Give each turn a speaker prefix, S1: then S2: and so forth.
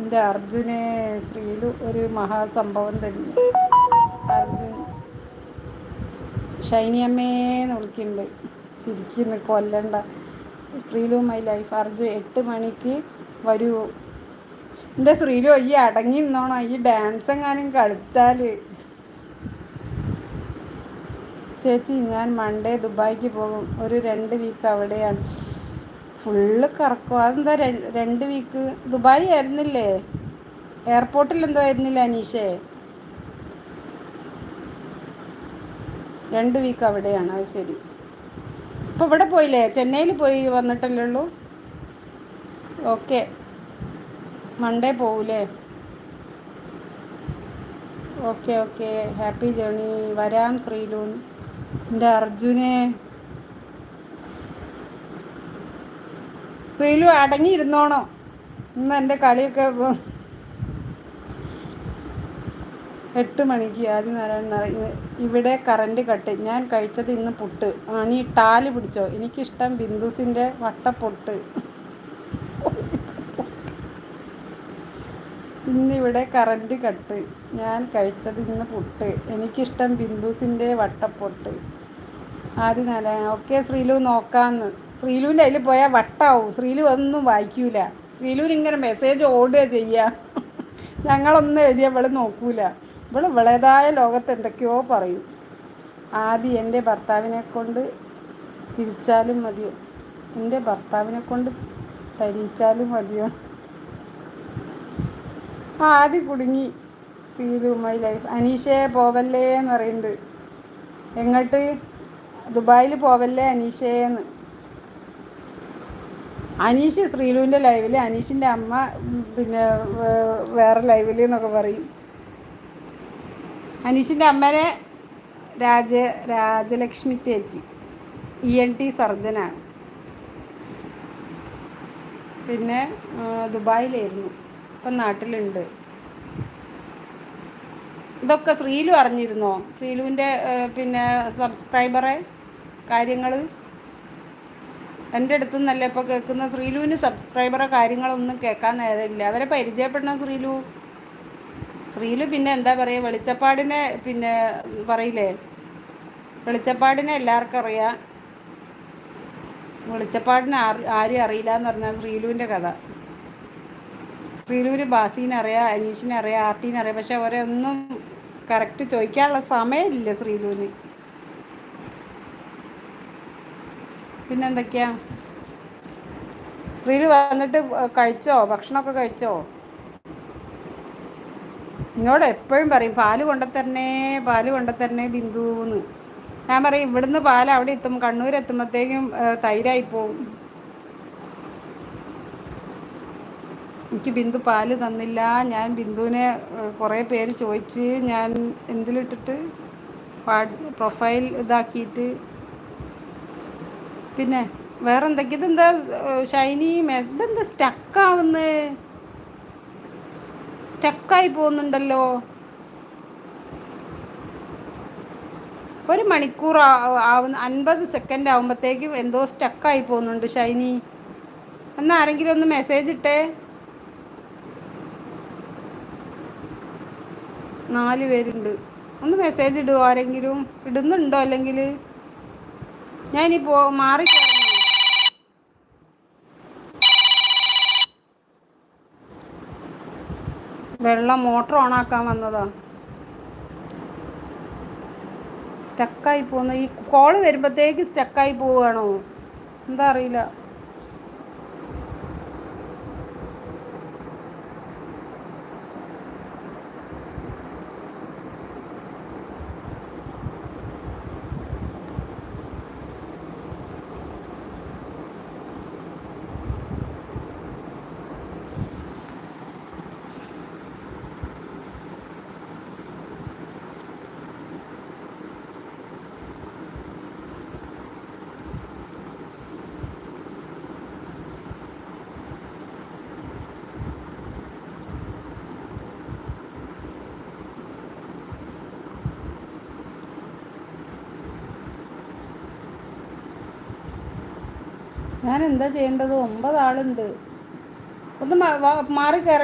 S1: എൻ്റെ അർജുനെ ശ്രീലു ഒരു മഹാസംഭവം തന്നെ. അർജുൻ ഷൈനിയമ്മേന്ന് വിളിക്കുന്നുണ്ട്. ചിരിക്കുന്നു, കൊല്ലണ്ട. Sreelu my life. അർജുൻ 8 മണിക്ക് വരൂ. എൻ്റെ ശ്രീലു ഈ അടങ്ങി നിന്നോണം. ഈ ഡാൻസ് എങ്ങാനും കളിച്ചാൽ. ചേച്ചി ഞാൻ മൺഡേ ദുബായിക്ക് പോകും. ഒരു 2 വീക്ക് അവിടെയാണ്. ഫുള്ള് കറക്കും. അതെന്താ 2 വീക്ക്? ദുബായ് ആയിരുന്നില്ലേ? എയർപോർട്ടിൽ എന്തോ ആയിരുന്നില്ല അനീഷേ? 2 വീക്ക് അവിടെയാണ്. അത് ശരി. ഇപ്പോൾ ഇവിടെ പോയില്ലേ? ചെന്നൈയിൽ പോയി വന്നിട്ടല്ലേ ഉള്ളൂ. ഓക്കെ, മൺഡേ പോകൂലേ? Okay okay, happy journey. വരാം ശ്രീലു. എൻ്റെ അർജുനെ ശ്രീലു അടങ്ങിയിരുന്നോണോ. ഇന്ന് എൻ്റെ കളിയൊക്കെ 8 മണിക്ക് ആദ്യം ഇവിടെ കറണ്ട് കട്ട്. ഞാൻ കഴിച്ചത് ഇന്ന് പുട്ട്. നീ ടാല് പിടിച്ചോ. എനിക്കിഷ്ടം ബിന്ദുസിൻ്റെ വട്ടപ്പൊട്ട്. ഇന്നിവിടെ കറണ്ട് കട്ട്. ഞാൻ കഴിച്ചത് ഇന്ന് പുട്ട്. എനിക്കിഷ്ടം ബിന്ദുസിൻ്റെ വട്ടപ്പൊട്ട്. ആദ്യം ഓക്കെ ശ്രീലു നോക്കാമെന്ന്. ശ്രീലുവിൻ്റെ അതിൽ പോയാൽ വട്ടാവും. ശ്രീലു ഒന്നും വായിക്കൂല. ശ്രീലുവിന് ഇങ്ങനെ മെസ്സേജ് ഓടുക ചെയ്യുക. ഞങ്ങളൊന്നും എഴുതിയ ഇവള് നോക്കൂല. ഇവളേതായ ലോകത്ത് എന്തൊക്കെയോ പറയും. ആദ്യം എൻ്റെ ഭർത്താവിനെ കൊണ്ട് തിരിച്ചാലും മതിയോ? എൻ്റെ ഭർത്താവിനെ കൊണ്ട് തരിച്ചാലും മതിയോ? ആദ്യം കുടുങ്ങി. Sreelu my life. അനീഷേ പോവല്ലേ എന്ന് പറയുന്നുണ്ട്. എങ്ങോട്ട്? ദുബായിൽ പോവല്ലേ അനീഷേന്ന്. അനീഷ് ശ്രീലുവിൻ്റെ ലൈവിൽ, അനീഷിൻ്റെ അമ്മ പിന്നെ വേറെ ലൈവിൽ എന്നൊക്കെ പറയും. അനീഷിൻ്റെ അമ്മനെ രാജലക്ഷ്മി ചേച്ചി ENT സർജനാണ്. പിന്നെ ദുബായിലായിരുന്നു, ഇപ്പം നാട്ടിലുണ്ട്. ഇതൊക്കെ ശ്രീലു അറിഞ്ഞിരുന്നോ? ശ്രീലുവിൻ്റെ പിന്നെ സബ്സ്ക്രൈബറെ കാര്യങ്ങൾ എൻ്റെ അടുത്ത് നിന്നല്ല ഇപ്പോൾ കേൾക്കുന്ന. ശ്രീലുവിന് സബ്സ്ക്രൈബറെ കാര്യങ്ങളൊന്നും കേൾക്കാൻ നേരമില്ല. അവരെ പരിചയപ്പെടണം ശ്രീലു. ശ്രീലു പിന്നെ എന്താ പറയുക, വെളിച്ചപ്പാടിനെ പിന്നെ പറയില്ലേ, വെളിച്ചപ്പാടിനെ എല്ലാവർക്കും അറിയാം. വെളിച്ചപ്പാടിനെ ആരും അറിയില്ല എന്ന് പറഞ്ഞാൽ ശ്രീലുവിൻ്റെ കഥ. ശ്രീലുവിന് ബാസീനെ അറിയാം, അനീഷിനെ അറിയാം, ആർട്ടീനെ അറിയാം. പക്ഷെ അവരെ ഒന്നും കറക്റ്റ് ചോദിക്കാനുള്ള സമയമില്ല ശ്രീലുവിന്. പിന്നെന്തൊക്കെയാ? ശ്രീലു വന്നിട്ട് കഴിച്ചോ? ഭക്ഷണമൊക്കെ കഴിച്ചോ? എന്നോട് എപ്പോഴും പറയും പാല് കൊണ്ടുത്തരണേ ബിന്ദുന്ന്. ഞാൻ പറയും ഇവിടുന്ന് പാൽ അവിടെ എത്തും, കണ്ണൂർ എത്തുമ്പോഴത്തേക്കും തൈരായി പോവും. എനിക്ക് ബിന്ദു പാല് തന്നില്ല. ഞാൻ ബിന്ദുവിനെ കുറേ പേര് ചോദിച്ച്, ഞാൻ എന്തിലിട്ടിട്ട് പ്രൊഫൈൽ ഇതാക്കിയിട്ട്. പിന്നെ വേറെ എന്തൊക്കെയാ? ഇതെന്താ ഷൈനി ഇതെന്താ സ്റ്റക്കായി പോകുന്നുണ്ടല്ലോ. 1 മണിക്കൂർ 50 സെക്കൻഡ് ആകുമ്പോഴത്തേക്കും എന്തോ സ്റ്റക്കായി പോകുന്നുണ്ട് ഷൈനി. എന്നാൽ ആരെങ്കിലും ഒന്ന് മെസ്സേജ് ഇട്ടേ. 4 പേരുണ്ട്. ഒന്ന് മെസ്സേജ് ഇടുമോ ആരെങ്കിലും? ഇടുന്നുണ്ടോ? അല്ലെങ്കിൽ ഞാനീ മാറി വെള്ളം മോട്ടർ ഓണാക്കാൻ വന്നതാ. സ്റ്റക്കായി പോകുന്നു. ഈ കോള് വരുമ്പോഴത്തേക്ക് സ്റ്റക്കായി പോവുകയാണോ എന്താ അറിയില്ല. ഞാൻ എന്താ ചെയ്യേണ്ടത്? 9 ആളുണ്ട്. ഒന്ന് മാറി കയറ